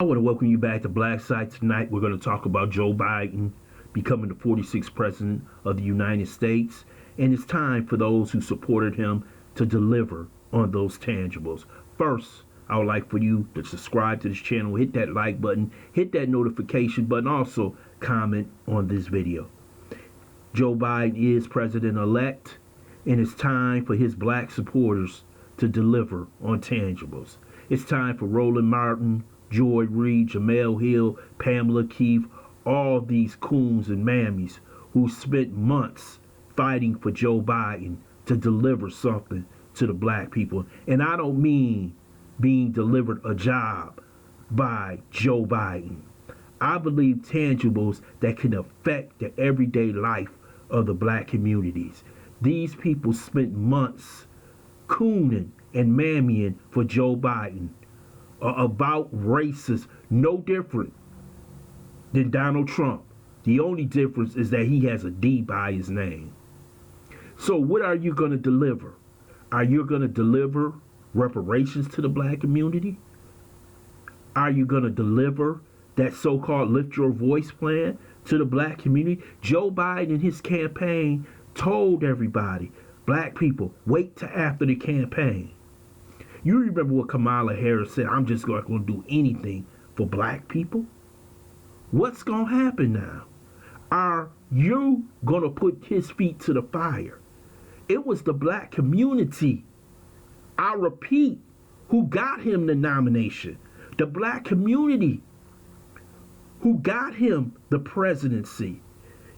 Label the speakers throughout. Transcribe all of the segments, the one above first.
Speaker 1: I want to welcome you back to BLACKSITE. Tonight we're going to talk about Joe Biden becoming the 46th president of the United States, and it's time for those who supported him to deliver on those tangibles. First, I would like for you to subscribe to this channel, hit that like button, hit that notification button, also comment on this video. Joe Biden is president-elect, and it's time for his black supporters to deliver on tangibles. It's time for Roland Martin, Joy Reid, Jamel Hill, Pamela Keefe, all these coons and mammies who spent months fighting for Joe Biden to deliver something to the black people. And I don't mean being delivered a job by Joe Biden. I believe tangibles that can affect the everyday life of the black communities. These people spent months cooning and mammying for Joe Biden about races, no different than Donald Trump. The only difference is that he has a D by his name. So what are you going to deliver? Are you going to deliver reparations to the black community? Are you going to deliver that so-called Lift Your Voice plan to the black community? Joe Biden in his campaign told everybody, black people, wait till after the campaign. You remember what Kamala Harris said, I'm just not going to do anything for black people? What's going to happen now? Are you going to put his feet to the fire? It was the black community, I repeat, who got him the nomination. The black community who got him the presidency.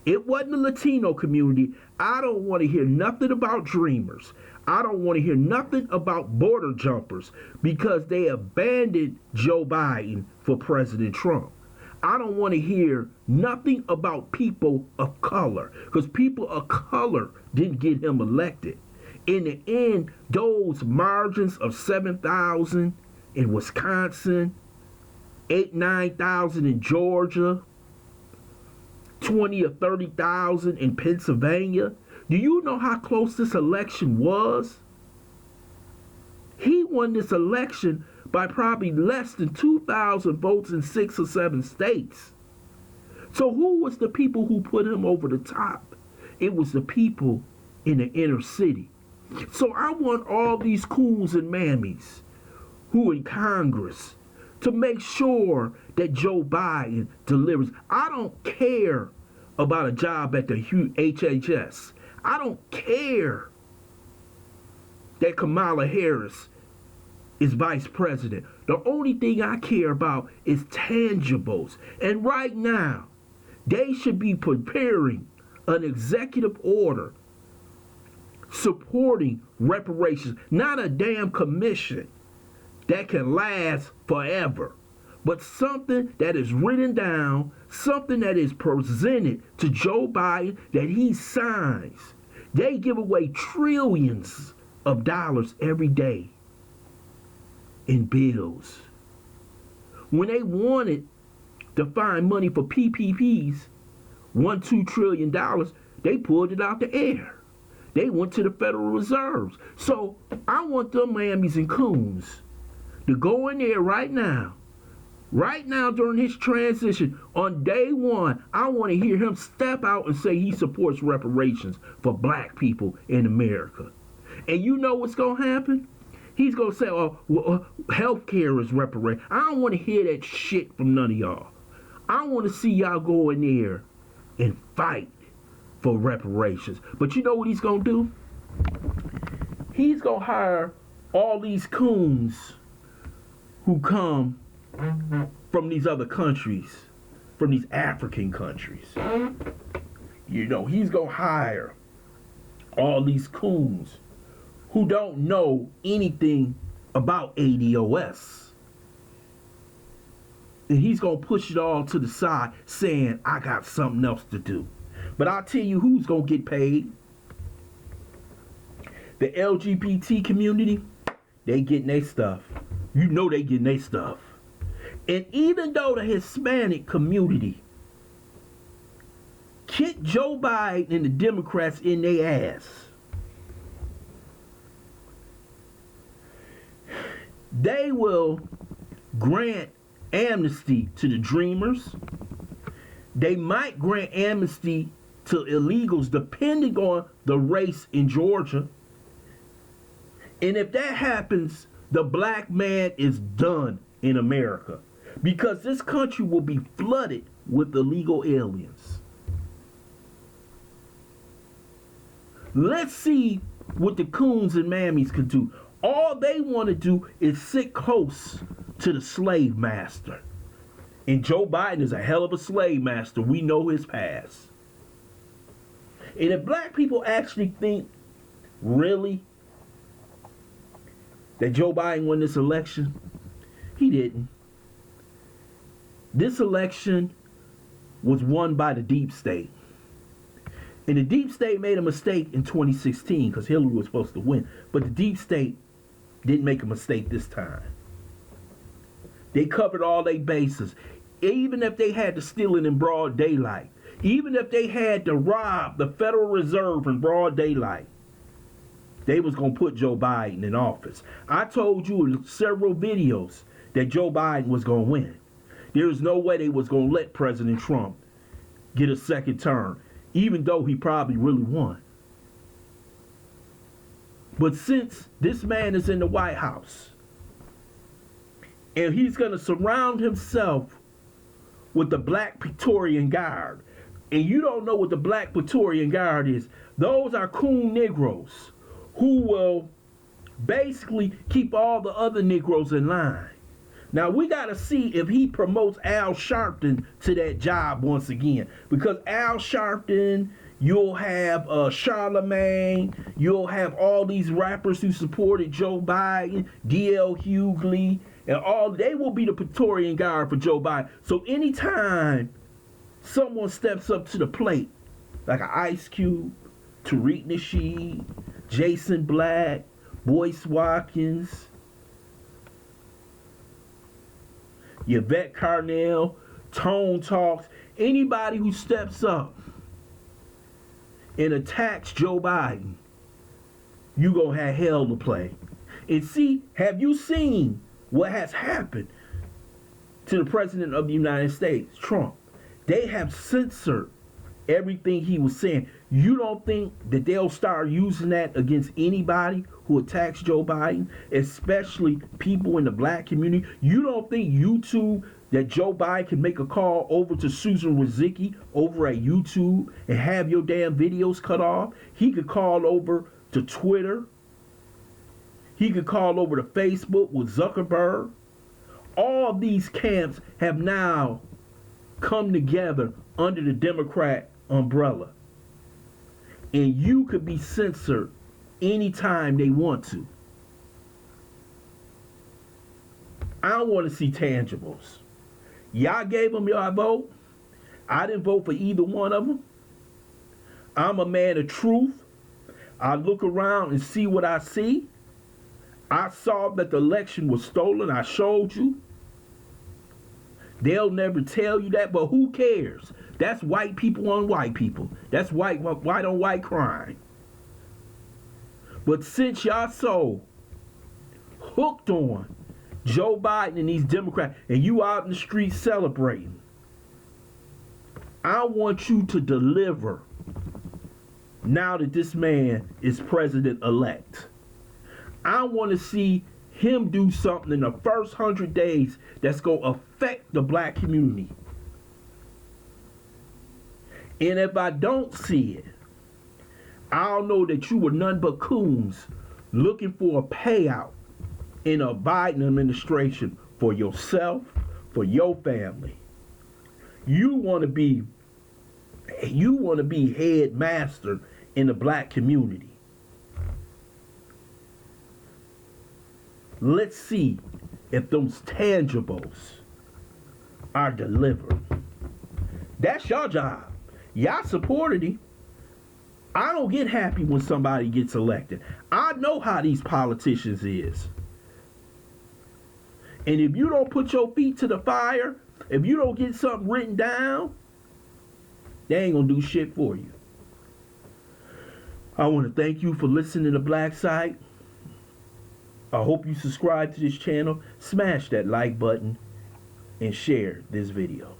Speaker 1: It wasn't the Latino community. I don't want to hear nothing about dreamers. I don't want to hear nothing about border jumpers because they abandoned Joe Biden for President Trump. I don't want to hear nothing about people of color because people of color didn't get him elected. In the end, those margins of 7,000 in Wisconsin, 9,000 in Georgia, 20 or 30,000 in Pennsylvania. Do you know how close this election was? He won this election by probably less than 2,000 votes in 6 or 7 states. So who was the people who put him over the top? It was the people in the inner city. So I want all these coons and mammies who in Congress to make sure that Joe Biden delivers. I don't care about a job at the HHS. I don't care that Kamala Harris is vice president. The only thing I care about is tangibles. And right now, they should be preparing an executive order supporting reparations, not a damn commission that can last forever, but something that is written down, something that is presented to Joe Biden that he signs. They give away trillions of dollars every day in bills. When they wanted to find money for PPPs, $2 trillion, they pulled it out the air. They went to the Federal Reserves. So I want them mammies and coons to go in there right now during his transition on day one. I want to hear him step out and say he supports reparations for black people in America. And you know what's going to happen? He's going to say, health care is reparation. I don't want to hear that shit from none of y'all. I want to see y'all go in there and fight for reparations. But you know what he's going to do? He's going to hire all these coons who come from these other countries, from these African countries. You know, he's going to hire all these coons who don't know anything about ADOS. And he's going to push it all to the side saying, I got something else to do. But I'll tell you who's going to get paid. The LGBT community, they getting their stuff. You know they getting their stuff. And even though the Hispanic community kicked Joe Biden and the Democrats in their ass, they will grant amnesty to the dreamers. They might grant amnesty to illegals depending on the race in Georgia. And if that happens, the black man is done in America, because this country will be flooded with illegal aliens. Let's see what the coons and mammies can do. All they want to do is sit close to the slave master. And Joe Biden is a hell of a slave master. We know his past. And if black people actually think, really, that Joe Biden won this election, he didn't. This election was won by the deep state. And the deep state made a mistake in 2016 because Hillary was supposed to win. But the deep state didn't make a mistake this time. They covered all their bases. Even if they had to steal it in broad daylight. Even if they had to rob the Federal Reserve in broad daylight. They was going to put Joe Biden in office. I told you in several videos that Joe Biden was going to win. There was no way they was going to let President Trump get a second term, even though he probably really won. But since this man is in the White House, and he's going to surround himself with the Black Praetorian Guard, and you don't know what the Black Praetorian Guard is, those are coon Negroes who will basically keep all the other Negroes in line. Now, we got to see if he promotes Al Sharpton to that job once again. Because Al Sharpton, you'll have Charlemagne, you'll have all these rappers who supported Joe Biden, D.L. Hughley, and all, they will be the Praetorian Guard for Joe Biden. So anytime someone steps up to the plate, like an Ice Cube, Tariq Nasheed, Jason Black, Boyce Watkins, Yvette Carnell, Tone Talks, anybody who steps up and attacks Joe Biden, you gonna have hell to play. And see, have you seen what has happened to the President of the United States, Trump? They have censored everything he was saying. You don't think that they'll start using that against anybody who attacks Joe Biden, especially people in the black community? You don't think YouTube, that Joe Biden can make a call over to Susan Wojcicki over at YouTube and have your damn videos cut off? He could call over to Twitter. He could call over to Facebook with Zuckerberg. All these camps have now come together under the Democrat umbrella. And you could be censored anytime they want to. I want to see tangibles. Y'all gave them your vote. I didn't vote for either one of them. I'm a man of truth. I look around and see what I see. I saw that the election was stolen. I showed you. They'll never tell you that, but who cares? That's white people on white people. That's white on white crime. But since y'all so hooked on Joe Biden and these Democrats, and you out in the street celebrating, I want you to deliver now that this man is president-elect. I want to see him do something in the first 100 days that's going to affect the black community. And if I don't see it, I'll know that you were none but coons looking for a payout in a Biden administration for yourself, for your family. You want to be headmaster in the black community. Let's see if those tangibles are delivered. That's your job. Y'all supported him. I don't get happy when somebody gets elected. I know how these politicians is. And if you don't put your feet to the fire, if you don't get something written down, they ain't gonna do shit for you. I want to thank you for listening to BLACKSITE. I hope you subscribe to this channel. Smash that like button. and share this video.